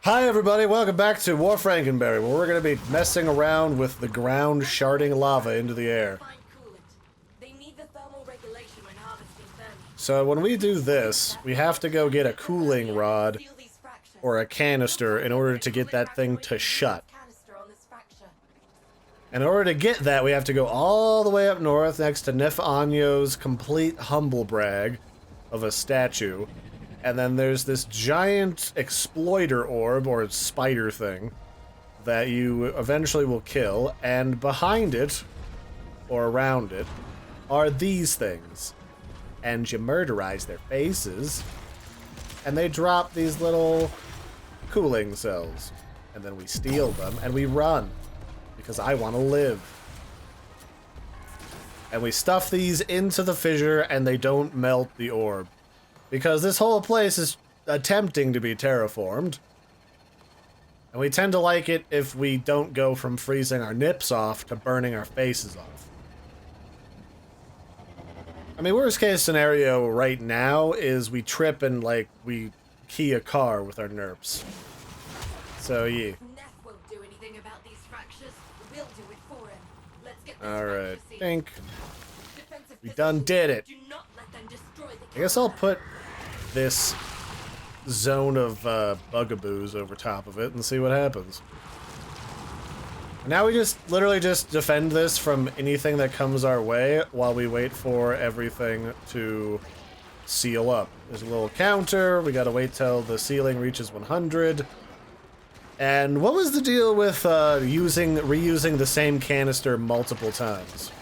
Hi everybody, welcome back to Warframe, where we're going to be messing around with the ground sharding lava into the air. So when we do this, we have to go get a cooling rod or a canister in order to get that thing to shut. In order to get that, we have to go all the way up north next to Nif Anyo's complete humble brag of a statue. And then there's this giant exploiter orb, or spider thing, that you eventually will kill, and behind it, or around it, are these things. And you murderize their faces, and they drop these little cooling cells. And then we steal them, and we run, because I want to live. And we stuff these into the fissure, and they don't melt the orb. Because this whole place is attempting to be terraformed. And we tend to like it if we don't go from freezing our nips off to burning our faces off. I mean, worst case scenario right now is we trip and, like, we key a car with our nerps. So, yeah. Alright, think. We done did it. I guess I'll put this zone of bugaboos over top of it and see what happens. Now we just literally just defend this from anything that comes our way while we wait for everything to seal up. There's a little counter, we gotta wait till the ceiling reaches 100. And what was the deal with reusing the same canister multiple times?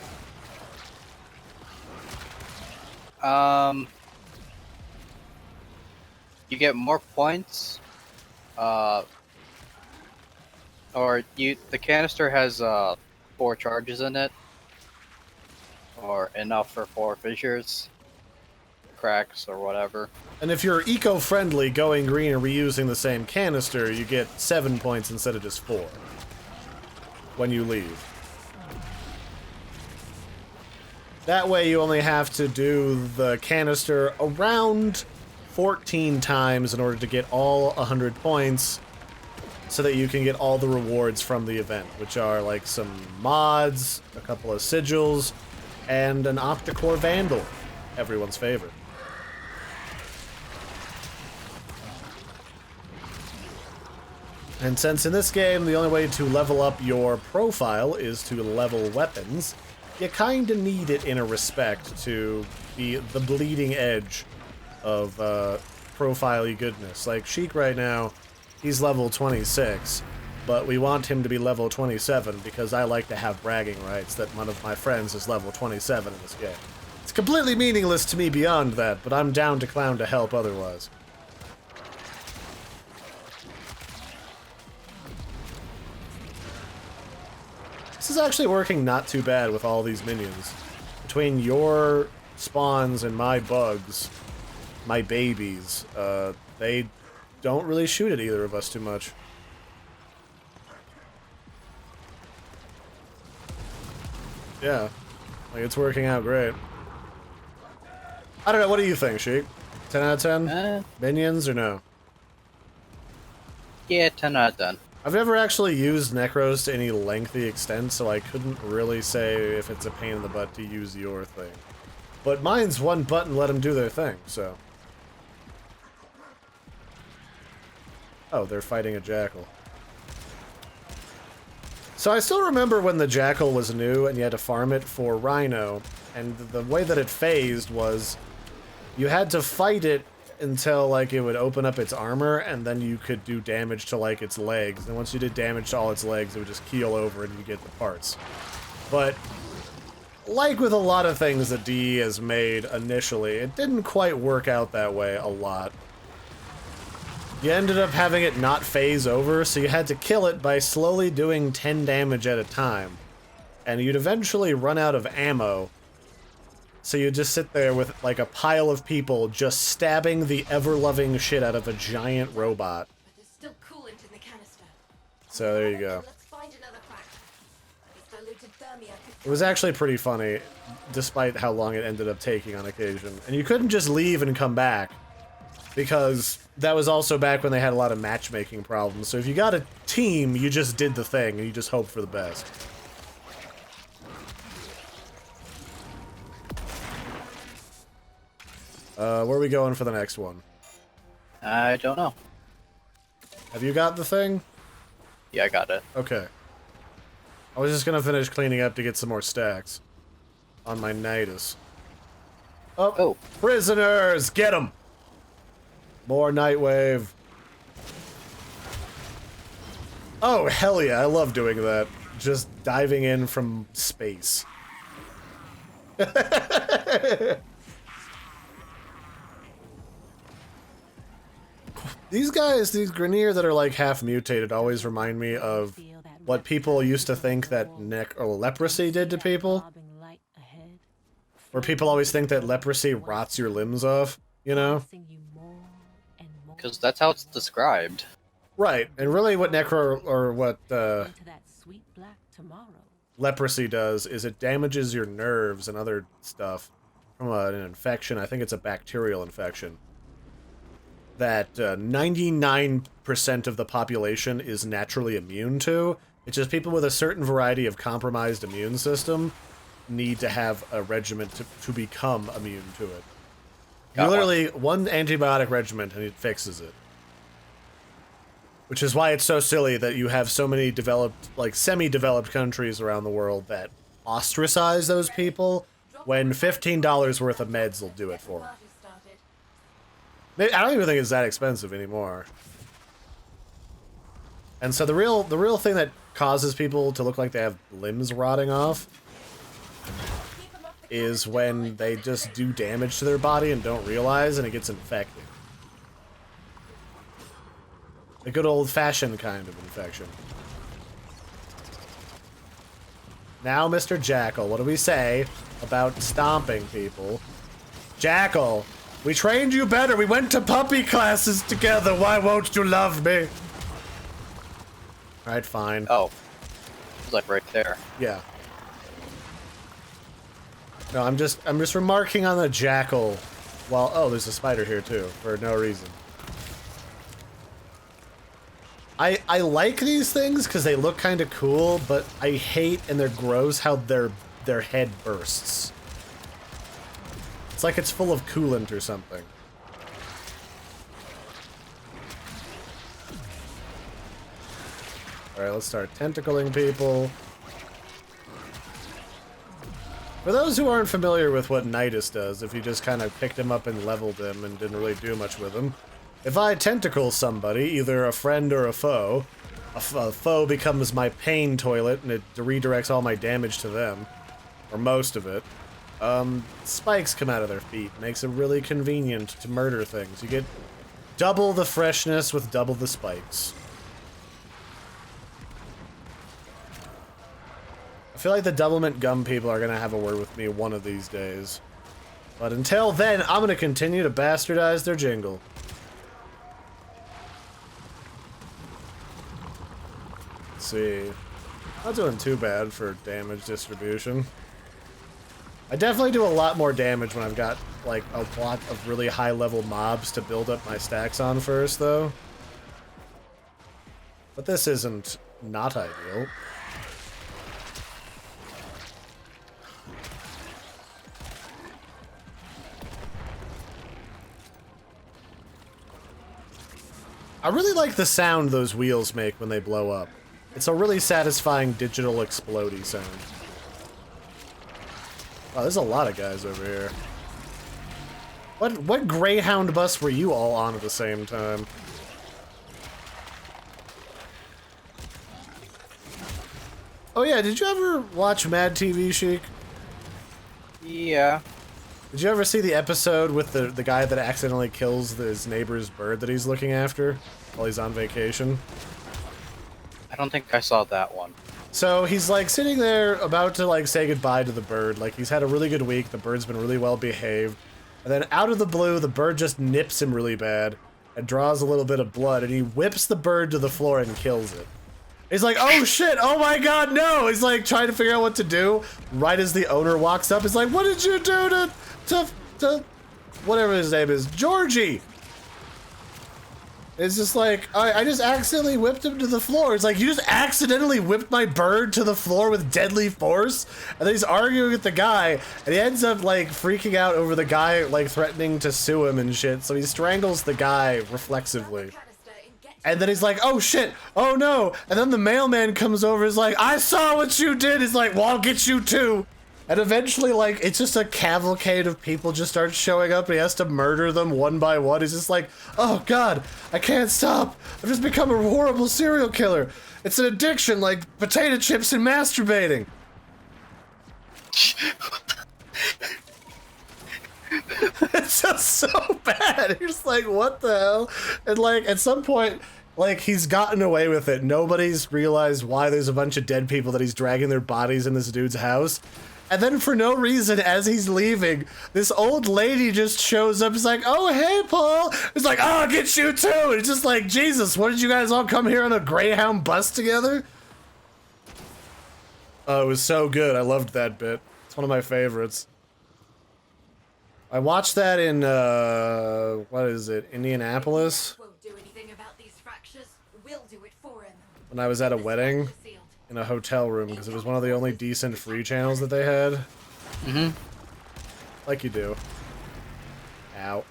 You get more points, or the canister has 4 charges in it, or enough for 4 fissures, cracks, or whatever. And if you're eco-friendly, going green and reusing the same canister, you get 7 points instead of just 4 when you leave. That way you only have to do the canister around 14 times in order to get all 100 points so that you can get all the rewards from the event, which are like some mods, a couple of sigils, and an Opticore Vandal, everyone's favorite. And since in this game the only way to level up your profile is to level weapons, you kinda need it in a respect to be the bleeding edge of profile-y goodness. Like Sheik right now, he's level 26, but we want him to be level 27 because I like to have bragging rights that one of my friends is level 27 in this game. It's completely meaningless to me beyond that, but I'm down to clown to help otherwise. This is actually working not too bad with all these minions. Between your spawns and my bugs, my babies, they don't really shoot at either of us too much. Yeah, like it's working out great. I don't know, what do you think, Sheik? 10 out of 10? Minions or no? Yeah, 10 out of 10. I've never actually used Necros to any lengthy extent, so I couldn't really say if it's a pain in the butt to use your thing. But mine's one button, let them do their thing, so. Oh, they're fighting a Jackal. So I still remember when the Jackal was new and you had to farm it for Rhino, and the way that it phased was you had to fight it until like it would open up its armor, and then you could do damage to like its legs. And once you did damage to all its legs, it would just keel over and you get the parts. But like with a lot of things that DE has made initially, it didn't quite work out that way a lot. You ended up having it not phase over, so you had to kill it by slowly doing 10 damage at a time. And you'd eventually run out of ammo, so you'd just sit there with like a pile of people just stabbing the ever-loving shit out of a giant robot. But there's still coolant in the canister. So there you go. Let's find another factor. It's diluted Thermia Fissures. It was actually pretty funny, despite how long it ended up taking on occasion. And you couldn't just leave and come back. because that was also back when they had a lot of matchmaking problems. So if you got a team, you just did the thing and you just hoped for the best. Where are we going for the next one? I don't know. Have you got the thing? Yeah, I got it. Okay. I was just gonna finish cleaning up to get some more stacks on my Nidus. Oh, prisoners! Get them! More Nightwave. Oh, hell yeah, I love doing that. Just diving in from space. These guys, these Grineer that are like half mutated, always remind me of what people used to think that leprosy did to people. Where people always think that leprosy rots your limbs off, you know? Because that's how it's described. Right, and really what leprosy does is it damages your nerves and other stuff from an infection. I think it's a bacterial infection. That 99% of the population is naturally immune to. It's just people with a certain variety of compromised immune system need to have a regimen to become immune to it. Literally one antibiotic regimen and it fixes it. Which is why it's so silly that you have so many developed, like semi-developed countries around the world that ostracize those people when $15 worth of meds will do it for them. I don't even think it's that expensive anymore. And so the real thing that causes people to look like they have limbs rotting off is when they just do damage to their body and don't realize and it gets infected. A good old-fashioned kind of infection. Now, Mr. Jackal, what do we say about stomping people? Jackal! We trained you better. We went to puppy classes together. Why won't you love me? Alright, fine. Oh. It's like right there. Yeah. No, I'm just remarking on the Jackal while... Oh, there's a spider here, too, for no reason. I like these things because they look kind of cool, but I hate and they're gross how their head bursts. It's like it's full of coolant or something. Alright, let's start tentacling people. For those who aren't familiar with what Nidus does, if you just kind of picked him up and leveled him and didn't really do much with him, if I tentacle somebody, either a friend or a foe becomes my pain toilet and it redirects all my damage to them, or most of it. Spikes come out of their feet. Makes it really convenient to murder things. You get double the freshness with double the spikes. I feel like the Doublemint Gum people are gonna have a word with me one of these days. But until then, I'm gonna continue to bastardize their jingle. Let's see. Not doing too bad for damage distribution. I definitely do a lot more damage when I've got, like, a lot of really high-level mobs to build up my stacks on first, though. But this isn't not ideal. I really like the sound those wheels make when they blow up. It's a really satisfying digital explodey sound. Wow, there's a lot of guys over here. What Greyhound bus were you all on at the same time? Oh yeah, did you ever watch Mad TV Chic? Yeah. Did you ever see the episode with the guy that accidentally kills his neighbor's bird that he's looking after while he's on vacation? I don't think I saw that one. So he's like sitting there about to like say goodbye to the bird. Like he's had a really good week. The bird's been really well behaved. And then out of the blue, the bird just nips him really bad and draws a little bit of blood and he whips the bird to the floor and kills it. He's like, oh shit, oh my god, no! He's like trying to figure out what to do. Right as the owner walks up, he's like, what did you do to whatever his name is, Georgie? It's just like, I just accidentally whipped him to the floor. It's like, you just accidentally whipped my bird to the floor with deadly force? And then he's arguing with the guy, and he ends up, like, freaking out over the guy, like, threatening to sue him and shit. So he strangles the guy reflexively. And then he's like, oh shit, oh no. And then the mailman comes over, he's like, I saw what you did. He's like, well, I'll get you too. And eventually, like, it's just a cavalcade of people just start showing up and he has to murder them one by one. He's just like, oh god, I can't stop. I've just become a horrible serial killer. It's an addiction like potato chips and masturbating. It's just so bad. You're just like, what the hell? And like, at some point, like, he's gotten away with it. Nobody's realized why there's a bunch of dead people that he's dragging their bodies in this dude's house. And then for no reason, as he's leaving, this old lady just shows up. He's like, oh, hey, Paul. He's like, oh, I'll get you too. And it's just like, Jesus, what did you guys all come here on a Greyhound bus together? Oh, it was so good. I loved that bit. It's one of my favorites. I watched that in, what is it, Indianapolis? Won't do anything about these fractures. We'll do it for him. When I was at a wedding. In a hotel room, because it was one of the only decent free channels that they had. Mm-hmm. Like you do. Ow.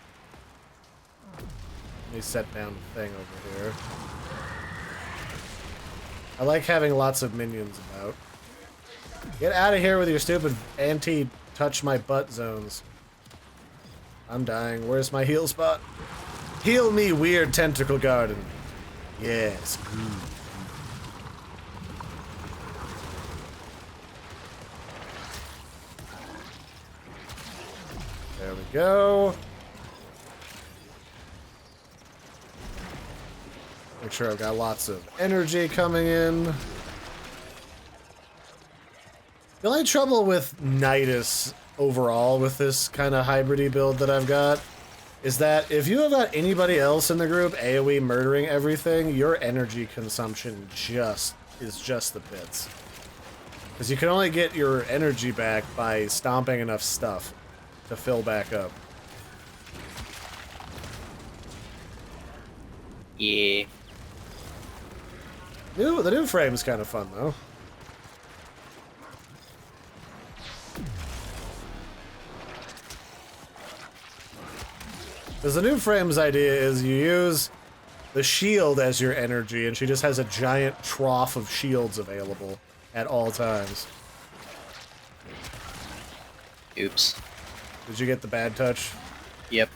Let me set down the thing over here. I like having lots of minions about. Get out of here with your stupid anti-touch my butt zones. I'm dying. Where's my heal spot? Heal me, weird tentacle garden. Yes. There we go. Make sure I've got lots of energy coming in. The only trouble with Nidus overall with this kind of hybridy build that I've got is that if you have got anybody else in the group AoE murdering everything, your energy consumption is just the bits. Because you can only get your energy back by stomping enough stuff to fill back up. Yeah. The new frame is kind of fun though. Because the new frame's idea is you use the shield as your energy, and she just has a giant trough of shields available at all times. Oops. Did you get the bad touch? Yep.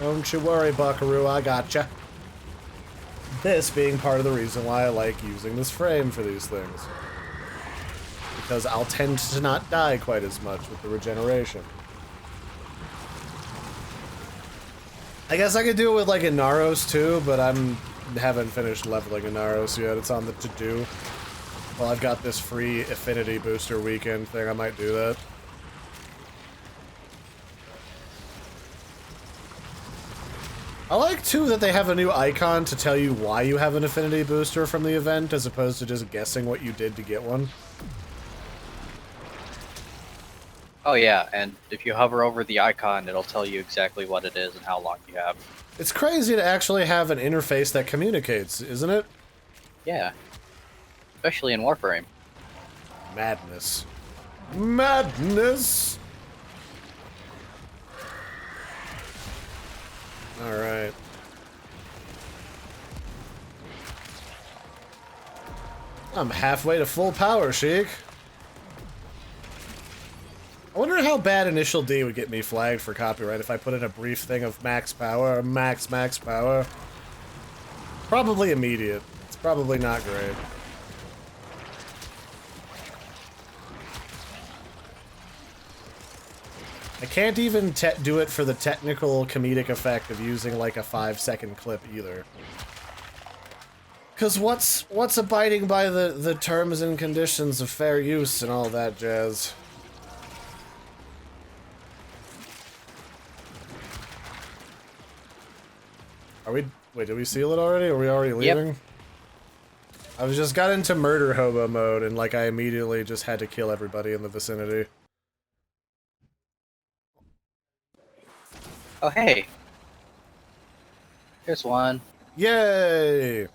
Don't you worry, Buckaroo, I gotcha. This being part of the reason why I like using this frame for these things. Because I'll tend to not die quite as much with the regeneration. I guess I could do it with like Inaros too, but haven't finished leveling Inaros yet. It's on the to-do. Well, I've got this free affinity booster weekend thing. I might do that. I like too that they have a new icon to tell you why you have an affinity booster from the event, as opposed to just guessing what you did to get one. Oh yeah, and if you hover over the icon, it'll tell you exactly what it is and how long you have. It's crazy to actually have an interface that communicates, isn't it? Yeah. Especially in Warframe. Madness. Madness! Alright. I'm halfway to full power, Sheik. I wonder how bad Initial D would get me flagged for copyright if I put in a brief thing of max power, or max power. Probably immediate. It's probably not great. I can't even do it for the technical comedic effect of using like a 5-second clip either. Cause what's abiding by the terms and conditions of fair use and all that jazz? Wait, did we seal it already? Are we already leaving? Yep. I just got into murder hobo mode and like I immediately just had to kill everybody in the vicinity. Oh hey, Here's one. Yay!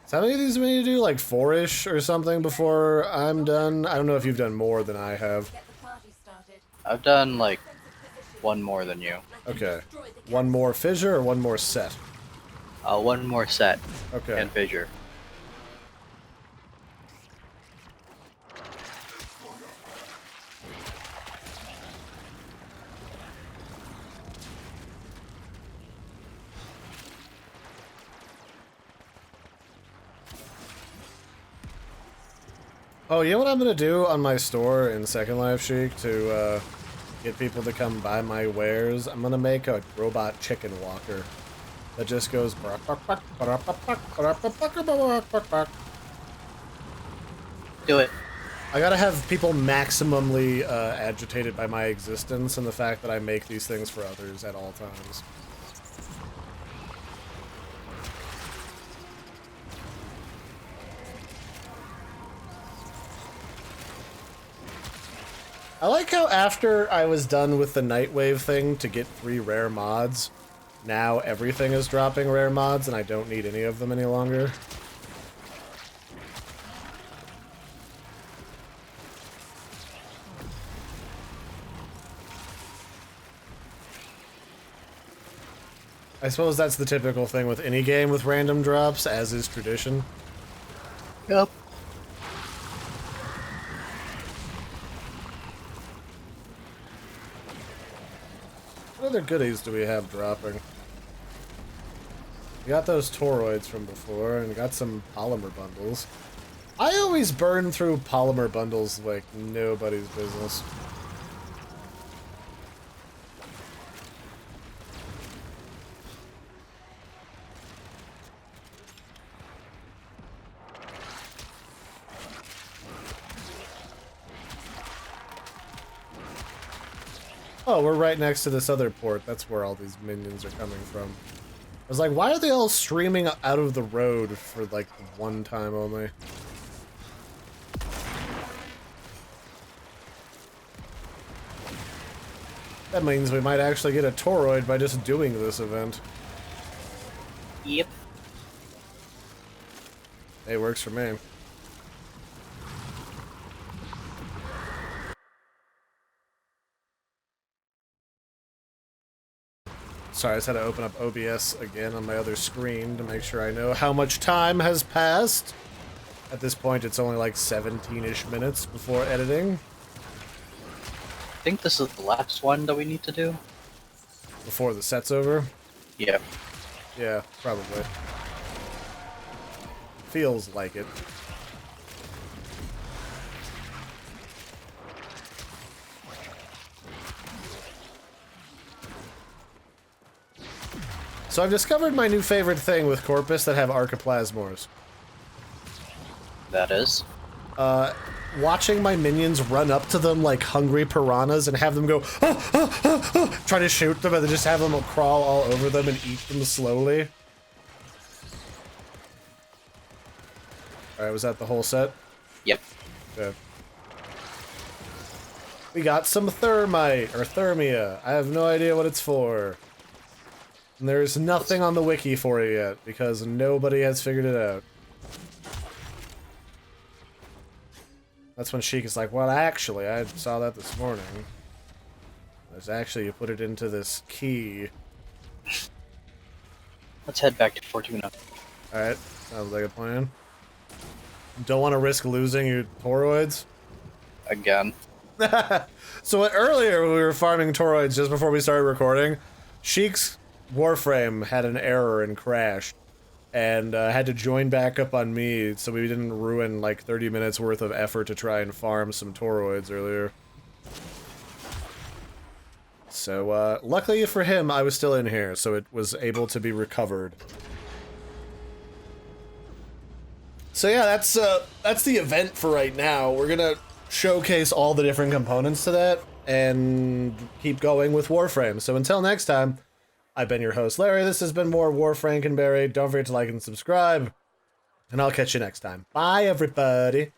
So how many of these do we need to do? Like 4-ish or something before I'm done? I don't know if you've done more than I have. Get the party started. I've done like one more than you. Okay. One more fissure or one more set? One more set. Okay. And fissure. Oh, you know what I'm gonna do on my store in Second Life, Sheik, to get people to come buy my wares? I'm gonna make a robot chicken walker that just goes. Do it. I gotta have people maximally agitated by my existence and the fact that I make these things for others at all times. I like how after I was done with the Nightwave thing to get 3 rare mods, now everything is dropping rare mods and I don't need any of them any longer. I suppose that's the typical thing with any game with random drops, as is tradition. Yep. What other goodies do we have dropping? We got those toroids from before, and got some polymer bundles. I always burn through polymer bundles like nobody's business. Oh, we're right next to this other port. That's where all these minions are coming from. I was like, why are they all streaming out of the road for, like, one time only? That means we might actually get a toroid by just doing this event. Yep. Hey, works for me. Sorry, I just had to open up OBS again on my other screen to make sure I know how much time has passed. At this point, it's only like 17-ish minutes before editing. I think this is the last one that we need to do. Before the set's over? Yeah. Yeah, probably. Feels like it. So I've discovered my new favorite thing with Corpus that have archiplasmors. That is. Watching my minions run up to them like hungry piranhas and have them go, ah, ah, ah, ah, try to shoot them and then just have them crawl all over them and eat them slowly. Alright, was that the whole set? Yep. Okay. We got some thermite, or thermia. I have no idea what it's for. And there's nothing on the wiki for it yet, because nobody has figured it out. That's when Sheik is like, well, actually, I saw that this morning. There's actually, you put it into this key. Let's head back to Fortuna. Alright, sounds like a plan. Don't want to risk losing your toroids? Again. So earlier, when we were farming toroids just before we started recording, Sheik's Warframe had an error and crashed. And had to join back up on me so we didn't ruin like 30 minutes worth of effort to try and farm some toroids earlier. So luckily for him, I was still in here, so it was able to be recovered. So yeah, that's the event for right now. We're gonna showcase all the different components to that and keep going with Warframe. So until next time, I've been your host, Larry. This has been more War Frankenberry. Don't forget to like and subscribe. And I'll catch you next time. Bye, everybody.